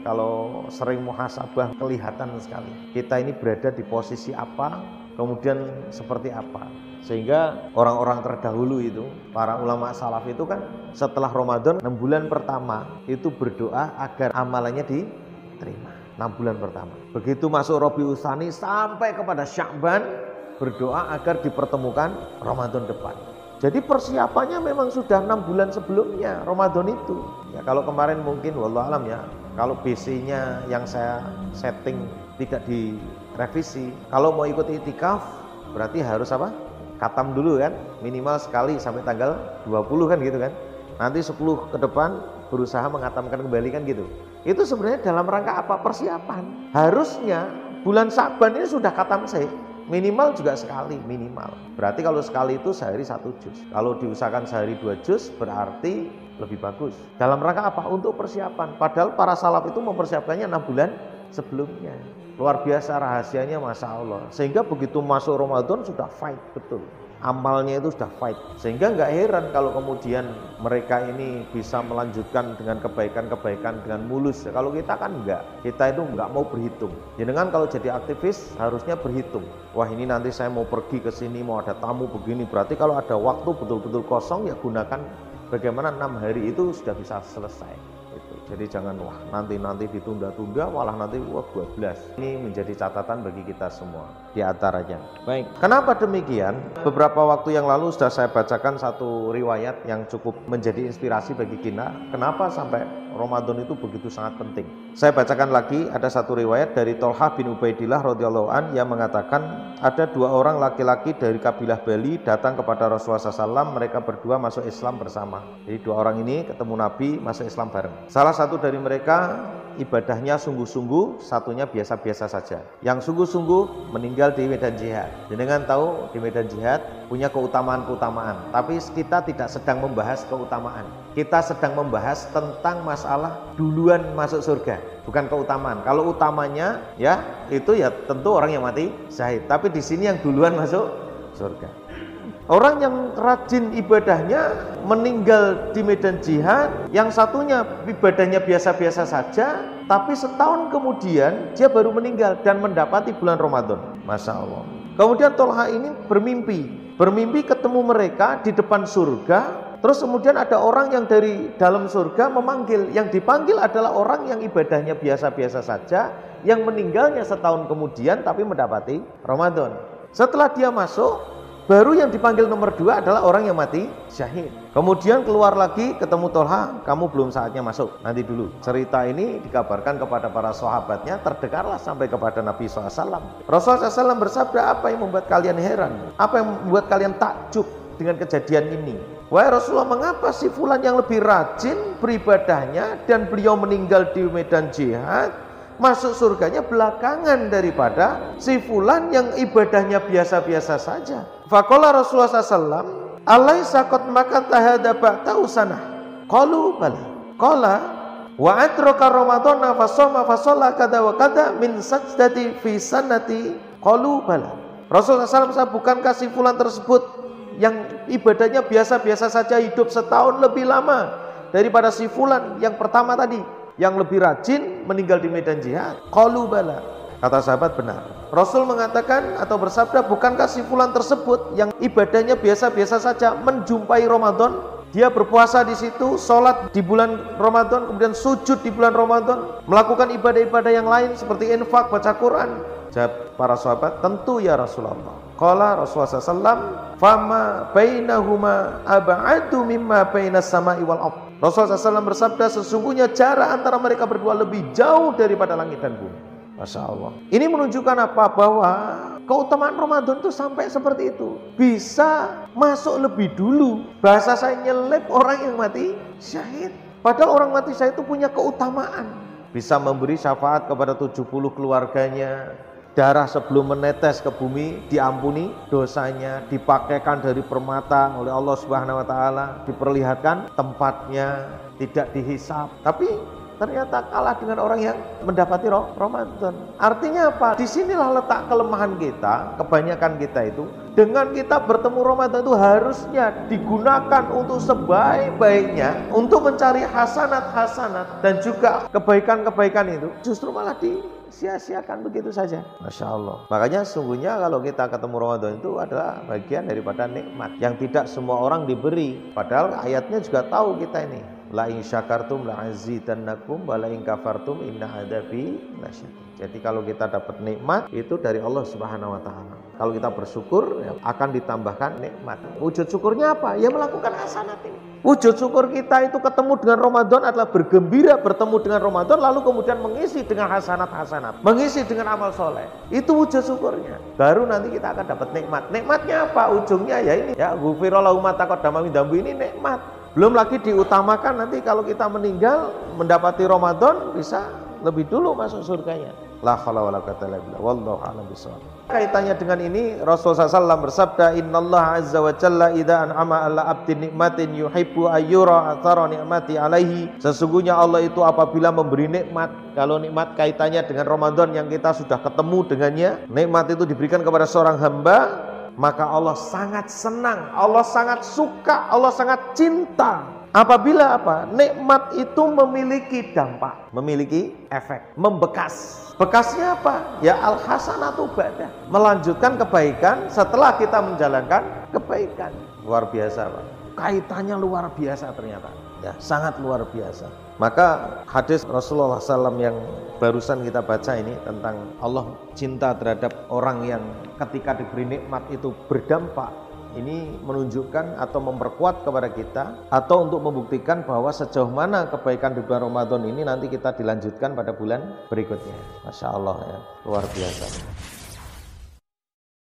kalau sering muhasabah kelihatan sekali. Kita ini berada di posisi apa, kemudian seperti apa. Sehingga orang-orang terdahulu itu, para ulama salaf itu kan setelah Ramadan 6 bulan pertama itu berdoa agar amalannya diterima. 6 bulan pertama. Begitu masuk Rabiul Tsani sampai kepada Sya'ban berdoa agar dipertemukan Ramadan depan. Jadi persiapannya memang sudah 6 bulan sebelumnya Ramadan itu. Ya kalau kemarin mungkin wallahu alam ya, kalau PC-nya yang saya setting tidak direvisi, kalau mau ikut itikaf berarti harus apa? Khatam dulu kan, minimal sekali sampai tanggal 20 kan gitu kan. Nanti 10 ke depan berusaha mengatamkan kembali kan gitu. Itu sebenarnya dalam rangka apa? Persiapan. Harusnya bulan Sya'ban ini sudah khatam sih. Minimal juga sekali, minimal. Berarti kalau sekali itu sehari 1 juz. Kalau diusahakan sehari 2 juz berarti lebih bagus. Dalam rangka apa? Untuk persiapan. Padahal para salaf itu mempersiapkannya 6 bulan sebelumnya. Luar biasa rahasianya, Masya Allah. Sehingga begitu masuk Ramadan sudah fight betul. Amalnya itu sudah fight. Sehingga nggak heran kalau kemudian mereka ini bisa melanjutkan dengan kebaikan-kebaikan dengan mulus. Kalau kita kan enggak. Kita itu nggak mau berhitung. Jenengan kalau jadi aktivis harusnya berhitung. Wah ini nanti saya mau pergi ke sini, mau ada tamu begini. Berarti kalau ada waktu betul-betul kosong ya gunakan bagaimana 6 hari itu sudah bisa selesai. Jadi jangan wah nanti ditunda-tunda malah nanti wah 12. Ini menjadi catatan bagi kita semua di antaranya. Baik, kenapa demikian? Beberapa waktu yang lalu sudah saya bacakan satu riwayat yang cukup menjadi inspirasi bagi kita. Kenapa sampai Ramadan itu begitu sangat penting? Saya bacakan lagi, ada satu riwayat dari Tolha bin Ubaidillah radhiyallahu an yang mengatakan ada 2 orang laki-laki dari kabilah Bali datang kepada Rasulullah SAW. Mereka berdua masuk Islam bersama. Jadi 2 orang ini ketemu Nabi masuk Islam bareng. Salah satu dari mereka ibadahnya sungguh-sungguh, satunya biasa-biasa saja. Yang sungguh-sungguh meninggal di medan jihad. Jenengan tahu di medan jihad punya keutamaan-keutamaan, tapi kita tidak sedang membahas keutamaan. Kita sedang membahas tentang masalah duluan masuk surga, bukan keutamaan. Kalau utamanya ya itu ya tentu orang yang mati syahid, tapi di sini yang duluan masuk surga. Orang yang rajin ibadahnya meninggal di medan jihad, yang satunya ibadahnya biasa-biasa saja, tapi setahun kemudian dia baru meninggal dan mendapati bulan Ramadan. Masya Allah. Kemudian Tolha ini bermimpi ketemu mereka di depan surga. Terus kemudian ada orang yang dari dalam surga memanggil. Yang dipanggil adalah orang yang ibadahnya biasa-biasa saja, yang meninggalnya setahun kemudian tapi mendapati Ramadan. Setelah dia masuk, baru yang dipanggil nomor 2 adalah orang yang mati syahid. Kemudian keluar lagi ketemu Tolha, kamu belum saatnya masuk, nanti dulu. Cerita ini dikabarkan kepada para sahabatnya, terdengarlah sampai kepada Nabi SAW. Rasulullah SAW bersabda, apa yang membuat kalian heran? Apa yang membuat kalian takjub dengan kejadian ini? Wahai Rasulullah, mengapa si fulan yang lebih rajin beribadahnya dan beliau meninggal di medan jihad, masuk surganya belakangan daripada si fulan yang ibadahnya biasa-biasa saja? Faqala Rasulullah SAW, alaisa qad makatha hadza ba'da sanah? Qalu bala. Qala wa adraka ramadhana fa shoma fa shalla kada wa kada min sajdati fi sanati. Qalu bala. Rasulullah SAW, bukankah si fulan tersebut yang ibadahnya biasa-biasa saja hidup setahun lebih lama daripada si fulan yang pertama tadi, yang lebih rajin meninggal di medan jihad? Qalu bala. Kata sahabat, benar. Rasul mengatakan atau bersabda, bukankah si fulan tersebut yang ibadahnya biasa-biasa saja menjumpai Ramadan, dia berpuasa di situ, sholat di bulan Ramadan, kemudian sujud di bulan Ramadan, melakukan ibadah-ibadah yang lain seperti infak, baca Quran? Jawab para sahabat, tentu ya Rasulullah. Qala Rasulullah SAW, fama bainahuma ab'adu mimma bainas sama'i wal ardh. Rasulullah SAW bersabda, sesungguhnya jarak antara mereka berdua lebih jauh daripada langit dan bumi. Masya Allah. Ini menunjukkan apa? Bahwa keutamaan Ramadan itu sampai seperti itu. Bisa masuk lebih dulu. Bahasa saya nyelip orang yang mati syahid. Padahal orang mati syahid itu punya keutamaan. Bisa memberi syafaat kepada 70 keluarganya. Darah sebelum menetes ke bumi diampuni dosanya, dipakaikan dari permata oleh Allah Subhanahu wa taala, diperlihatkan tempatnya, tidak dihisap. Tapi ternyata kalah dengan orang yang mendapati Ramadan. Artinya apa? Disinilah letak kelemahan kita, kebanyakan kita itu. Dengan kita bertemu Ramadan itu harusnya digunakan untuk sebaik-baiknya, untuk mencari hasanat-hasanat dan juga kebaikan-kebaikan itu, justru malah disia-siakan begitu saja. Masya Allah. Makanya sungguhnya kalau kita ketemu Ramadan itu adalah bagian daripada nikmat yang tidak semua orang diberi. Padahal ayatnya juga tahu kita ini. La in syakartum la azidannakum wa la in kafartum inna adzabi lasyadid. Jadi kalau kita dapat nikmat itu dari Allah Subhanahu wa taala. Kalau kita bersyukur ya, akan ditambahkan nikmat. Wujud syukurnya apa? Ya melakukan hasanat ini. Wujud syukur kita itu ketemu dengan Ramadan adalah bergembira bertemu dengan Ramadan, lalu kemudian mengisi dengan hasanat-hasanat, mengisi dengan amal soleh. Itu wujud syukurnya. Baru nanti kita akan dapat nikmat. Nikmatnya apa? Ujungnya ya ini. Ya ghufira lahu ma taqaddama min dzambi, ini nikmat. Belum lagi diutamakan nanti kalau kita meninggal mendapati Ramadan bisa lebih dulu masuk surganya. La haula wala quwwata illa billah. Wallahu a'lam bishawab. Kaitannya dengan ini Rasulullah SAW bersabda, innallaha azza wa jalla idza an'ama ala abdin nikmatin yuhibbu ayyura athara ni'mati alaihi. Sesungguhnya Allah itu apabila memberi nikmat, kalau nikmat kaitannya dengan Ramadan yang kita sudah ketemu dengannya, nikmat itu diberikan kepada seorang hamba, maka Allah sangat senang, Allah sangat suka, Allah sangat cinta. Apabila apa? Nikmat itu memiliki dampak, memiliki efek, membekas. Bekasnya apa? Ya al-hasanatu ba'dah. Melanjutkan kebaikan setelah kita menjalankan kebaikan. Luar biasa, Pak. Kaitannya luar biasa ternyata. Ya, sangat luar biasa. Maka hadis Rasulullah SAW yang barusan kita baca ini tentang Allah cinta terhadap orang yang ketika diberi nikmat itu berdampak. Ini menunjukkan atau memperkuat kepada kita atau untuk membuktikan bahwa sejauh mana kebaikan di bulan Ramadan ini nanti kita dilanjutkan pada bulan berikutnya. Masya Allah ya, luar biasa.